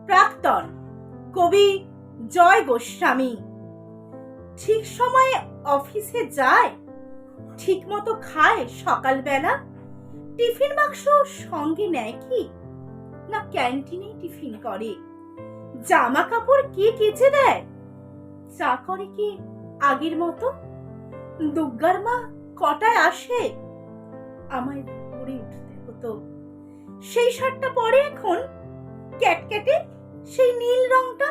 প্রাক্তন কবি জয় গোস্বামী ঠিক সময়ে অফিসে যায়, ঠিক মতো খায় সকালবেলা, টিফিন বাক্স সঙ্গে নেয় কি না ক্যান্টিনে টিফিন করে, জামা কাপড় কে কেচে দেয়, চা করে কি আগের মতো, দুর্গার মা কটায় আসে, আমায় পরে উঠতে হতো। সেই শার্টটা পরে এখন ক্যাটক্যাটে সেই নীল রংটা,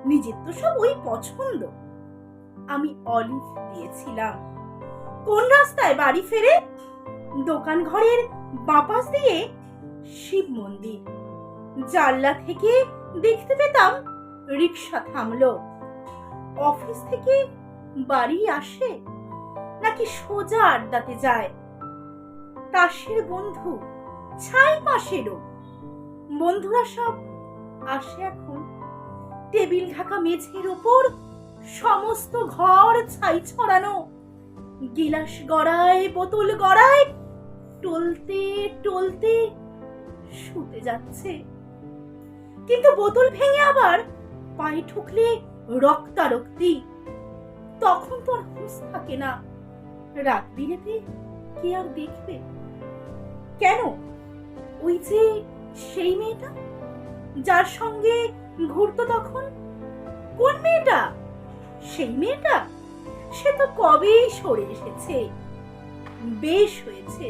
নিজের তো সব ওই পছন্দ। আমি অলিভ দিয়েছিলাম। কোন রাস্তায় বাড়ি ফেরে? দোকান ঘরের বাপাস দিয়ে শিব মন্দির। জানলা থেকে দেখতে পেতাম রিক্সা থামলো। অফিস থেকে বাড়ি আসে নাকি সোজা আড্ডাতে যায়? তাসের বন্ধু ছাই পাশেরও বন্ধুরা সব আসে এখন। টেবিল ঢাকা মেঝের ওপর সমস্ত ঘর ছাই ছড়ানো, গিলাস গড়ায় বোতল গড়ায়, টলতে টলতে শুতে যাচ্ছে। কিন্তু বোতল ভেঙে আবার পায়ে ঠুকলে রক্তারক্তি। তখন তো আর হুঁশ থাকে না। রাত বিরেতে কে আর দেখবে? কেন ওই যে সেই মেয়েটা যার সঙ্গে ঘুরতো তখন, কোন মেয়েটা? সেই মেয়েটা সে তো কবেই সরে এসেছে। বেশ হয়েছে,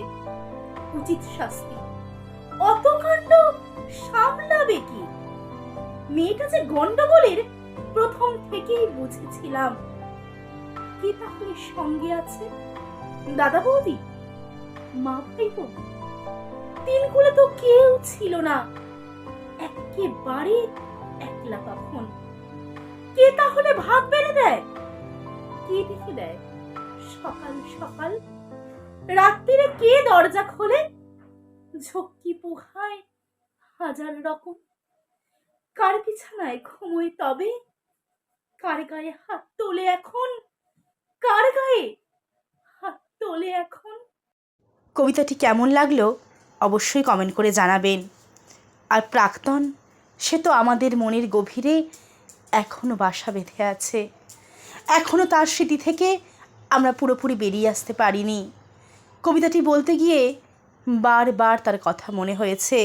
উচিত শাস্তি। অত কাণ্ড সামলাবে কি? মেয়েটা যে গন্ডগোলের প্রথম থেকেই বুঝেছিলাম। কে তাহলে সঙ্গে আছে? দাদা বৌদি, মা ভাইপো? তিন কুলে তো কেউ ছিল না, একেবারে একলা তখন। কে তাহলে ভাত বেড়ে দেয়? কে দেখে দেয় সকাল সকাল? রাত্রিরে কে দরজা খোলে? ঝক্কি পোহায় হাজার রকম। কার বিছানায় ঘুমোয় তবে? কার গায়ে হাত তোলে এখন? কার গায়ে হাত তোলে এখন? কবিতাটি কেমন লাগলো অবশ্যই কমেন্ট করে জানাবেন। আর প্রাক্তন, সে তো আমাদের মনের গভীরে এখনও বাসা বেঁধে আছে। এখনও তার স্মৃতি থেকে আমরা পুরোপুরি বেরিয়ে আসতে পারিনি। কবিতাটি বলতে গিয়ে বারবার তার কথা মনে হয়েছে।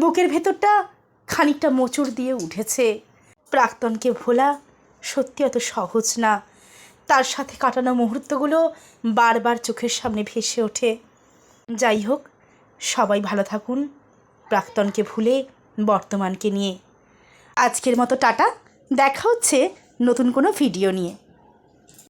বুকের ভেতরটা খানিকটা মোচড় দিয়ে উঠেছে। প্রাক্তনকে ভোলা সত্যি অত সহজ না। তার সাথে কাটানো মুহূর্তগুলো বারবার চোখের সামনে ভেসে ওঠে। যাই হোক, সবাই ভালো থাকুন, প্রাক্তনকে ভুলে বর্তমানকে নিয়ে। আজকের মতো টাটা, দেখা হচ্ছে নতুন কোনো ভিডিও নিয়ে।